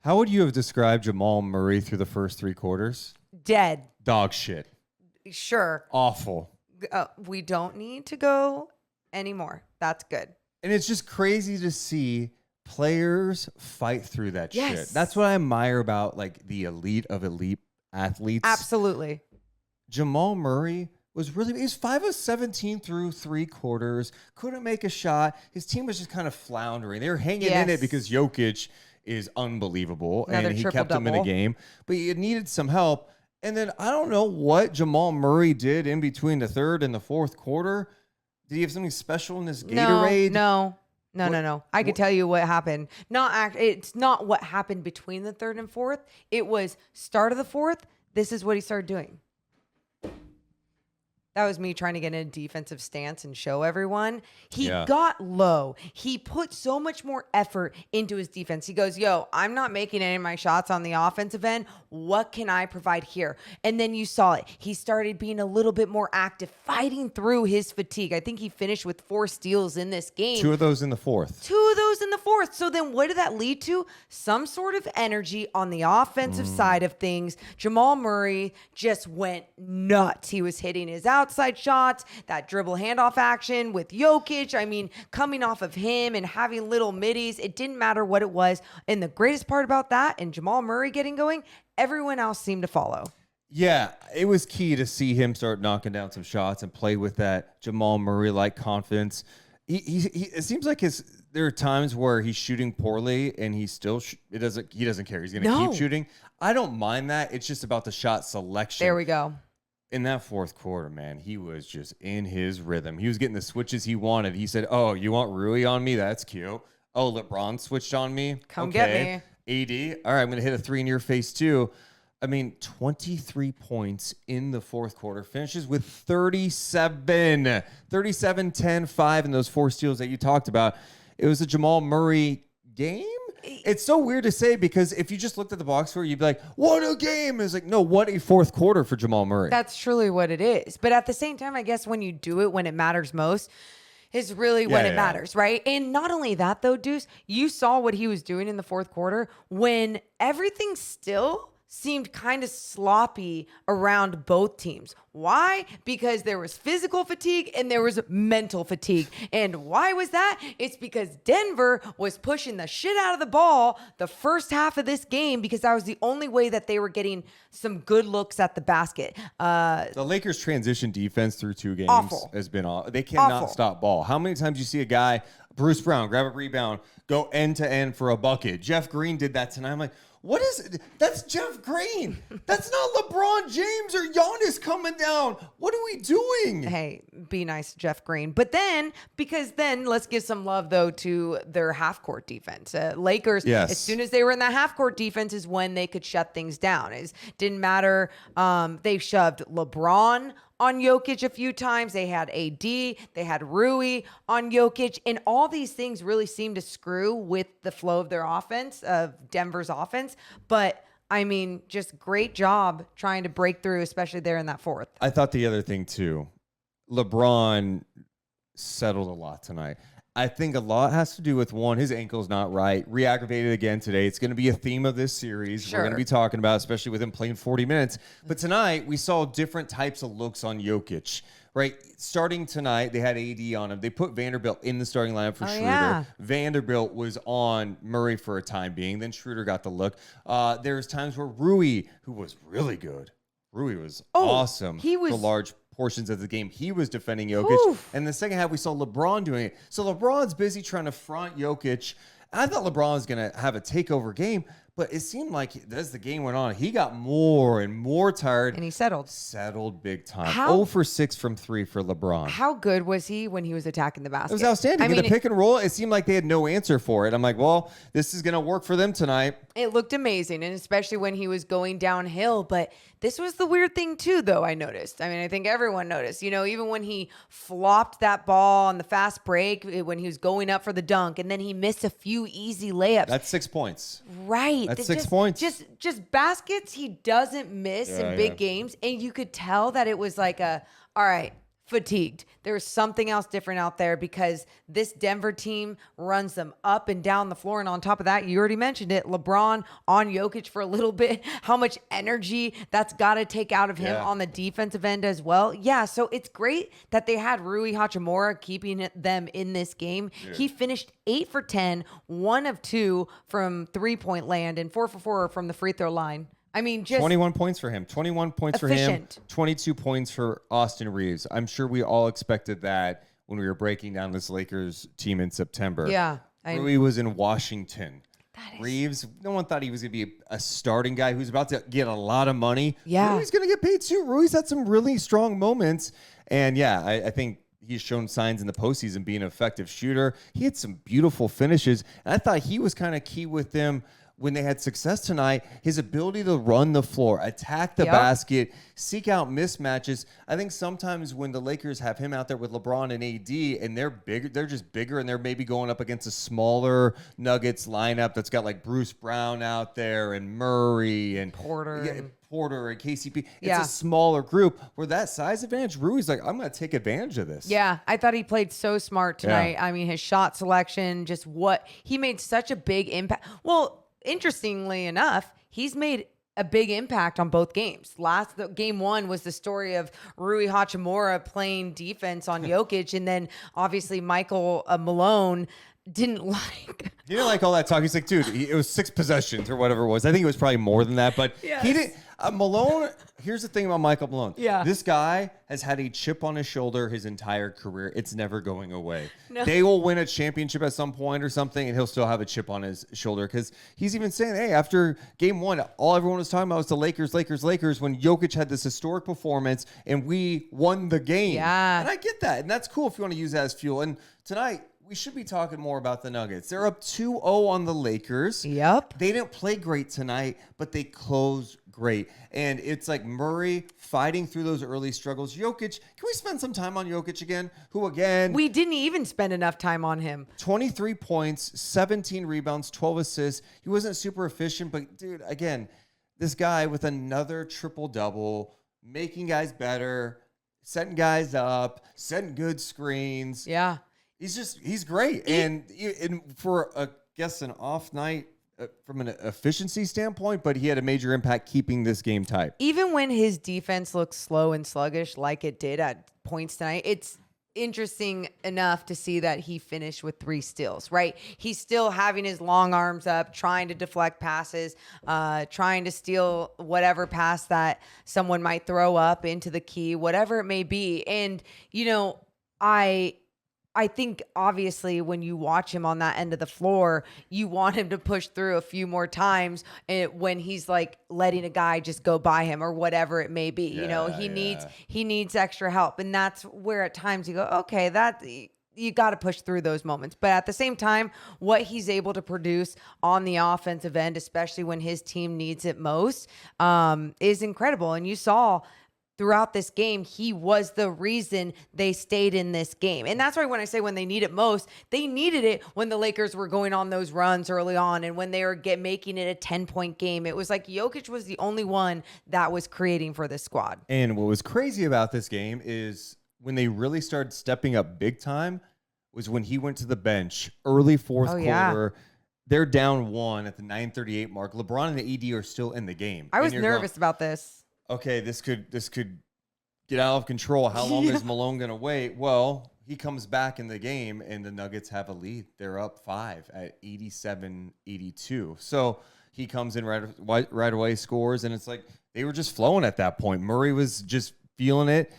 How would you have described Jamal Murray through the first 3 quarters? Dead. Dog shit. Sure. Awful. We don't need to go anymore. That's good. And it's just crazy to see players fight through that Yes. shit. That's what I admire about like the elite of elite athletes. Absolutely. Jamal Murray he's 5 of 17 through 3 quarters. Couldn't make a shot. His team was just kind of floundering. They were hanging in it because Jokic is unbelievable. Another and he kept them in a triple-double. game. But he needed some help. And then I don't know what Jamal Murray did in between the third and the fourth quarter. Did he have something special in this Gatorade? No. I could what- tell you what happened. It's not what happened between the third and fourth. It was start of the fourth. This is what he started doing. That was me trying to get in a defensive stance and show everyone. He got low. He put so much more effort into his defense. He goes, I'm not making any of my shots on the offensive end. What can I provide here? And then you saw it. He started being a little bit more active, fighting through his fatigue. I think he finished with 4 steals in this game. 2 of those in the fourth. 2 of those in the fourth. So then what did that lead to? Some sort of energy on the offensive side of things. Jamal Murray just went nuts. He was hitting his outside shots, that dribble handoff action with Jokic. I mean, coming off of him and having little middies, it didn't matter what it was. And the greatest part about that and Jamal Murray getting going, everyone else seemed to follow. Yeah, it was key to see him start knocking down some shots and play with that Jamal Murray-like confidence. It seems like there are times where he's shooting poorly and he still he doesn't care. He's going to keep shooting. I don't mind that. It's just about the shot selection. There we go. In that fourth quarter, man, he was just in his rhythm. He was getting the switches he wanted. He said, "Oh, you want Rui on me? That's cute. Oh, LeBron switched on me. Come get me. AD. All right, I'm going to hit a 3 in your face too." I mean, 23 points in the fourth quarter, finishes with 37, 10, 5 in those 4 steals that you talked about. It was a Jamal Murray game. It's so weird to say because if you just looked at the box score, you'd be like, what a game. It's like, no, what a fourth quarter for Jamal Murray. That's truly what it is. But at the same time, I guess when you do it when it matters most is really when it matters, right? And not only that, though, Deuce, you saw what he was doing in the fourth quarter when everything still seemed kind of sloppy around both teams. Why? Because there was physical fatigue and there was mental fatigue. And why was that? It's because Denver was pushing the shit out of the ball the first half of this game because that was the only way that they were getting some good looks at the basket. The Lakers' transition defense through 2 games has been awful. They cannot stop ball. How many times you see a guy, Bruce Brown, grab a rebound, go end to end for a bucket? Jeff Green did that tonight. I'm like, what is it? That's Jeff Green. That's not LeBron James or Giannis coming down. What are we doing? Hey, be nice to Jeff Green. But then, let's give some love, though, to their half-court defense. Lakers, as soon as they were in that half-court defense is when they could shut things down. It didn't matter. They shoved LeBron on Jokic a few times. They had AD. They had Rui on Jokic. And all these things really seemed to screw with the flow of their offense, of Denver's offense. But, I mean, just great job trying to break through, especially there in that fourth. I thought the other thing, too, LeBron settled a lot tonight. I think a lot has to do with, one, his ankle's not right. Re-aggravated again today. It's going to be a theme of this series. We're going to be talking about, especially with him playing 40 minutes. But tonight, we saw different types of looks on Jokic, right? Starting tonight, they had AD on him. They put Vanderbilt in the starting lineup for Schroeder. Yeah. Vanderbilt was on Murray for a time being. Then Schroeder got the look. There's times where Rui, who was really good. Rui was awesome. He was for large portions of the game. He was defending Jokic. Oof. And the second half, we saw LeBron doing it. So LeBron's busy trying to front Jokic. I thought LeBron was going to have a takeover game, but it seemed like as the game went on, he got more and more tired. And he settled. Settled big time. 0 for 6 from 3 for LeBron. How good was he when he was attacking the basket? It was outstanding. In the pick and roll, it seemed like they had no answer for it. I'm like, well, this is going to work for them tonight. It looked amazing, and especially when he was going downhill. But this was the weird thing, too, though, I noticed. I mean, I think everyone noticed. You know, even when he flopped that ball on the fast break, when he was going up for the dunk, and then he missed a few easy layups. That's 6 points. Right. That's 6 points. Just baskets he doesn't miss in big games. And you could tell that it was like all right, fatigued. There's something else different out there because this Denver team runs them up and down the floor. And on top of that, you already mentioned it, LeBron on Jokic for a little bit, how much energy that's got to take out of him on the defensive end as well. Yeah, so it's great that they had Rui Hachimura keeping them in this game. Yeah. He finished 8 for 10, 1 of 2 from three-point land, and 4 for 4 from the free throw line. I mean, just 21 points for him. 21 points efficient. For him. 22 points for Austin Reeves. I'm sure we all expected that when we were breaking down this Lakers team in September. Yeah. Rui was in Washington. Reeves, no one thought he was going to be a starting guy who's about to get a lot of money. Yeah. Rui's going to get paid too. Rui's had some really strong moments. And yeah, I think he's shown signs in the postseason being an effective shooter. He had some beautiful finishes. And I thought he was kind of key with them when they had success tonight. His ability to run the floor, attack the basket, seek out mismatches. I think sometimes when the Lakers have him out there with LeBron and AD and they're bigger, they're just bigger, and they're maybe going up against a smaller Nuggets lineup that's got like Bruce Brown out there and Murray and Porter and KCP. It's a smaller group where that size advantage, Rui's like, I'm going to take advantage of this. Yeah, I thought he played so smart tonight. Yeah. I mean, his shot selection, just what he made such a big impact. Well, interestingly enough, he's made a big impact on both games. Game 1 was the story of Rui Hachimura playing defense on Jokic, and then obviously Michael Malone didn't like. He didn't like all that talk. He's like, dude, it was 6 possessions or whatever it was. I think it was probably more than that, but he didn't. Malone, here's the thing about Michael Malone. Yeah. This guy has had a chip on his shoulder his entire career. It's never going away. No. They will win a championship at some point or something, and he'll still have a chip on his shoulder because he's even saying, hey, after game 1, all everyone was talking about was the Lakers, when Jokic had this historic performance and we won the game. Yeah. And I get that. And that's cool if you want to use that as fuel. And tonight, we should be talking more about the Nuggets. They're up 2-0 on the Lakers. Yep. They didn't play great tonight, but they closed great. And it's like Murray fighting through those early struggles. Jokic, can we spend some time on Jokic again? We didn't even spend enough time on him. 23 points, 17 rebounds, 12 assists. He wasn't super efficient, but dude, again, this guy with another triple-double, making guys better, setting guys up, setting good screens. Yeah. He's great. And for, an off night from an efficiency standpoint, but he had a major impact keeping this game tight. Even when his defense looks slow and sluggish like it did at points tonight, it's interesting enough to see that he finished with 3 steals, right? He's still having his long arms up, trying to deflect passes, trying to steal whatever pass that someone might throw up into the key, whatever it may be. And, I think obviously when you watch him on that end of the floor, you want him to push through a few more times when he's like letting a guy just go by him or whatever it may be. He needs extra help. And that's where at times you go, okay, you got to push through those moments. But at the same time, what he's able to produce on the offensive end, especially when his team needs it most, is incredible. And you saw throughout this game, he was the reason they stayed in this game. And that's why when I say when they need it most, they needed it when the Lakers were going on those runs early on and when they were making it a 10-point game. It was like Jokic was the only one that was creating for this squad. And what was crazy about this game is when they really started stepping up big time was when he went to the bench early fourth quarter. Yeah. They're down 1 at the 9:38 mark. LeBron and AD are still in the game. I was nervous about this. Okay, this could get out of control. How long is Malone going to wait? Well, he comes back in the game, and the Nuggets have a lead. They're up 5 at 87-82. So he comes in right away, scores, and it's like they were just flowing at that point. Murray was just feeling it.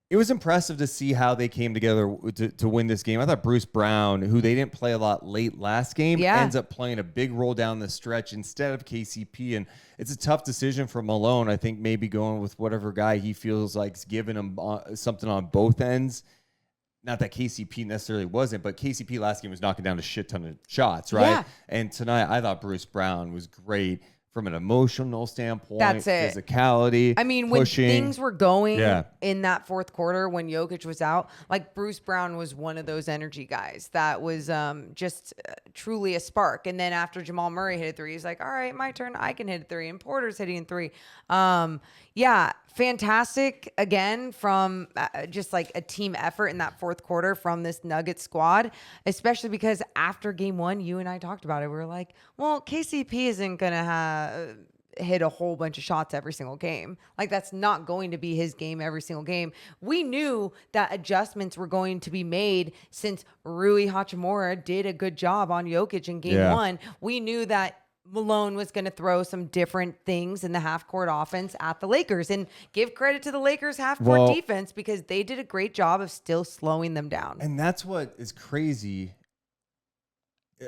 It was impressive to see how they came together to win this game. I thought Bruce Brown, who they didn't play a lot late last game, ends up playing a big role down the stretch instead of KCP. And it's a tough decision for Malone. I think maybe going with whatever guy he feels like's giving him something on both ends. Not that KCP necessarily wasn't, but KCP last game was knocking down a shit ton of shots, right? Yeah. And tonight I thought Bruce Brown was great. From an emotional standpoint, that's it. Physicality. I mean, pushing. When things were going in that fourth quarter, when Jokic was out, like Bruce Brown was one of those energy guys that was just truly a spark. And then after Jamal Murray hit a 3, he's like, all right, my turn. I can hit a 3. And Porter's hitting a 3. fantastic again from just like a team effort in that fourth quarter from this Nuggets squad, especially because after game one, you and I talked about it. We were like, well, KCP isn't going to hit a whole bunch of shots every single game. Like, that's not going to be his game every single game. We knew that adjustments were going to be made since Rui Hachimura did a good job on Jokic in game one. We knew that Malone was going to throw some different things in the half-court offense at the Lakers, and give credit to the Lakers' half-court defense because they did a great job of still slowing them down. And that's what is crazy.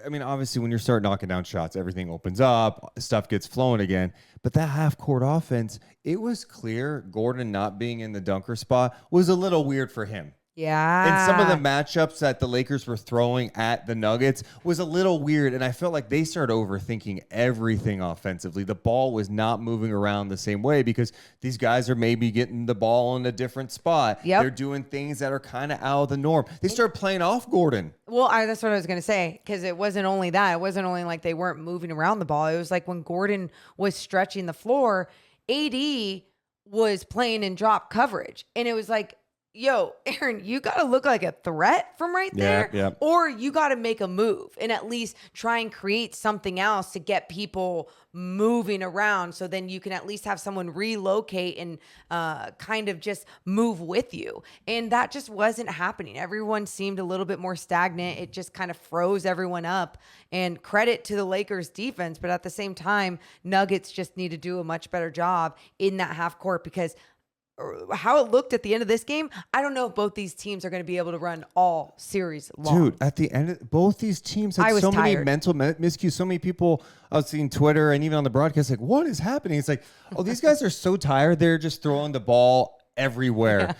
I mean, obviously, when you start knocking down shots, everything opens up, stuff gets flowing again. But that half-court offense, it was clear Gordon not being in the dunker spot was a little weird for him. Yeah. And some of the matchups that the Lakers were throwing at the Nuggets was a little weird. And I felt like they started overthinking everything offensively. The ball was not moving around the same way because these guys are maybe getting the ball in a different spot. Yep. They're doing things that are kind of out of the norm. They started playing off Gordon. Well, that's what I was going to say, because it wasn't only that. It wasn't only like they weren't moving around the ball. It was like when Gordon was stretching the floor, AD was playing in drop coverage. And it was like, yo, Aaron, you got to look like a threat from right there, or you got to make a move and at least try and create something else to get people moving around, so then you can at least have someone relocate and kind of just move with you. And that just wasn't happening. Everyone seemed a little bit more stagnant. It just kind of froze everyone up. And credit to the Lakers defense, but at the same time, Nuggets just need to do a much better job in that half court, because how it looked at the end of this game, I don't know if both these teams are going to be able to run all series long. Dude, at the end, both these teams had so many mental miscues. So many people, I was seeing Twitter and even on the broadcast, like, what is happening? It's like, oh, these guys are so tired. They're just throwing the ball everywhere.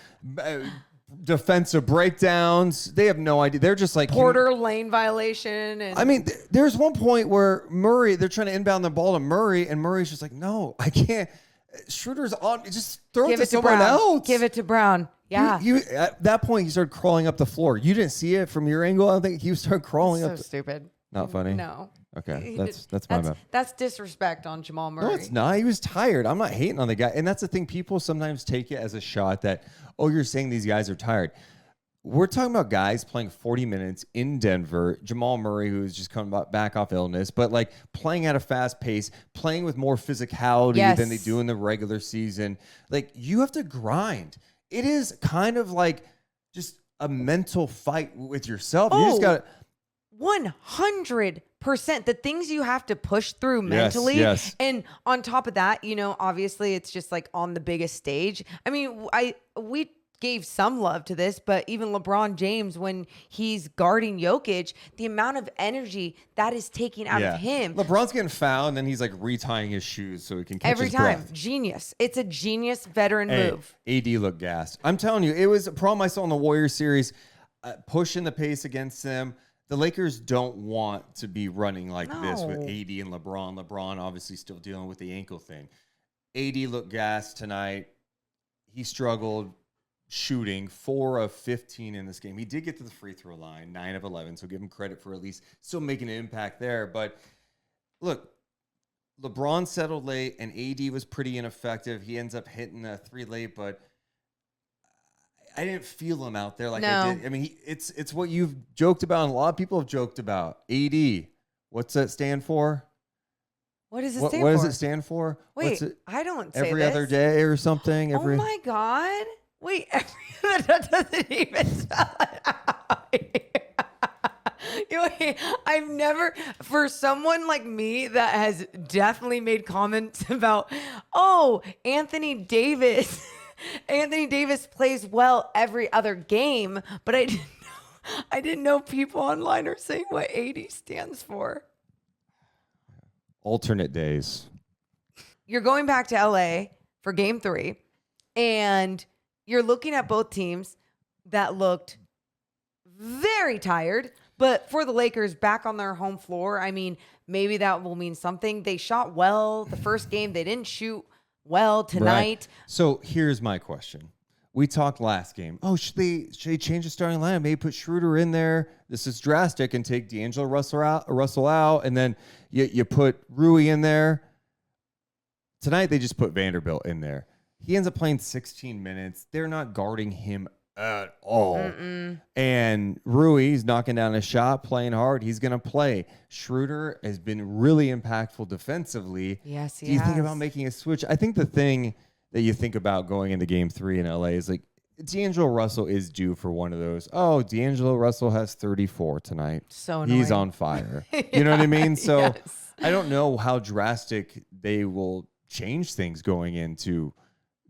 Defensive breakdowns. They have no idea. They're just like Porter lane violation. And I mean, there's one point where Murray, they're trying to inbound the ball to Murray, and Murray's just like, no, I can't. Schroeder's on. Just throw it to someone else. Give it to Brown. Yeah. At that point, he started crawling up the floor. You didn't see it from your angle. I don't think he started crawling up. So stupid. Not funny. No. Okay, that's my bad. That's disrespect on Jamal Murray. No, it's not. He was tired. I'm not hating on the guy, and that's the thing. People sometimes take it as a shot that, oh, you're saying these guys are tired. We're talking about guys playing 40 minutes in Denver. Jamal Murray, who's just coming back off illness, but like playing at a fast pace, playing with more physicality than they do in the regular season. Like, you have to grind. It is kind of like just a mental fight with yourself. You just got 100%. The things you have to push through mentally. Yes. And on top of that, obviously it's just like on the biggest stage. I mean, we gave some love to this, but even LeBron James, when he's guarding Jokic, the amount of energy that is taking out of him. LeBron's getting fouled, and then he's like retying his shoes so he can catch every his time. breath. Genius. It's a genius veteran move. AD looked gassed. I'm telling you, it was a problem I saw in the Warriors series, pushing the pace against them. The Lakers don't want to be running like this with AD and LeBron. LeBron obviously still dealing with the ankle thing. AD looked gassed tonight. He struggled shooting 4 of 15 in this game. He did get to the free throw line, 9 of 11, so give him credit for at least still making an impact there. But look, LeBron settled late, and AD was pretty ineffective. He ends up hitting a 3 late, but I didn't feel him out there like I did. I mean, it's what you've joked about, and a lot of people have joked about. AD, what's that stand for? What does it stand for? What does it stand for? Wait, I don't say every this. other day or something? Oh my God. Wait, that doesn't even spell it out. I've never, for someone like me that has definitely made comments about, Anthony Davis plays well every other game, but I didn't know people online are saying what AD stands for. Alternate days. You're going back to LA for game 3, and you're looking at both teams that looked very tired, but for the Lakers back on their home floor, I mean, maybe that will mean something. They shot well the first game. They didn't shoot well tonight. Right. So here's my question. We talked last game. Oh, should they change the starting lineup? Maybe put Schroeder in there. This is drastic, and take D'Angelo Russell out, and then you put Rui in there. Tonight they just put Vanderbilt in there. He ends up playing 16 minutes. They're not guarding him at all. And Rui's knocking down a shot, playing hard. He's going to play. Schroeder has been really impactful defensively. Yes, he Do you think has. about making a switch? I think the thing that you think about going into game 3 in LA is like, D'Angelo Russell is due for one of those. Oh, D'Angelo Russell has 34 tonight. So annoying. He's on fire. You know what I mean? So yes. I don't know how drastic they will change things going into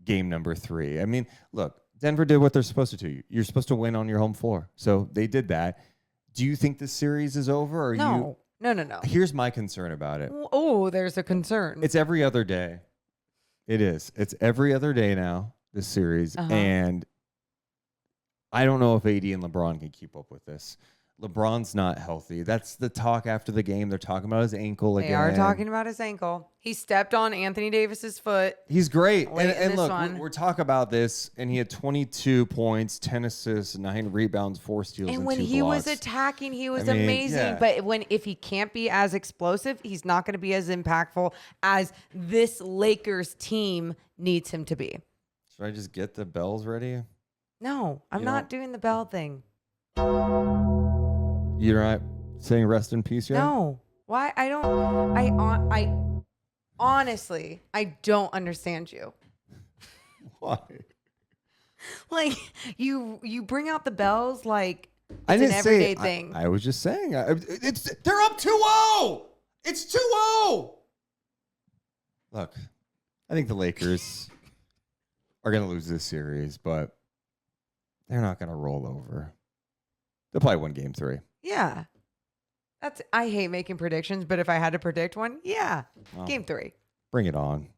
game number 3. I mean, look, Denver did what they're supposed to do. You're supposed to win on your home floor. So they did that. Do you think the series is over? Or No. Here's my concern about it. Oh, there's a concern. It's every other day. It is. It's every other day now, this series. And I don't know if AD and LeBron can keep up with this. LeBron's not healthy. That's the talk after the game. They're talking about his ankle again. They are talking about his ankle. He stepped on Anthony Davis's foot. He's great. And this look, one. we're talking about this, and he had 22 points, 10 assists, 9 rebounds, 4 steals, And when 2 he was blocks. attacking, he was I mean, amazing. yeah. But if he can't be as explosive, he's not going to be as impactful as this Lakers team needs him to be. Should I just get the bells ready? No, I'm not doing the bell thing. You're not saying rest in peace yet? No. Why? I honestly, I don't understand you. Why? Like you bring out the bells like I it's didn't an everyday say, thing. I was just saying. They're up 2-0. It's 2-0. Look, I think the Lakers are going to lose this series, but they're not going to roll over. They'll probably win game 3. Yeah. I hate making predictions, but if I had to predict one, yeah. Well, Game 3. Bring it on.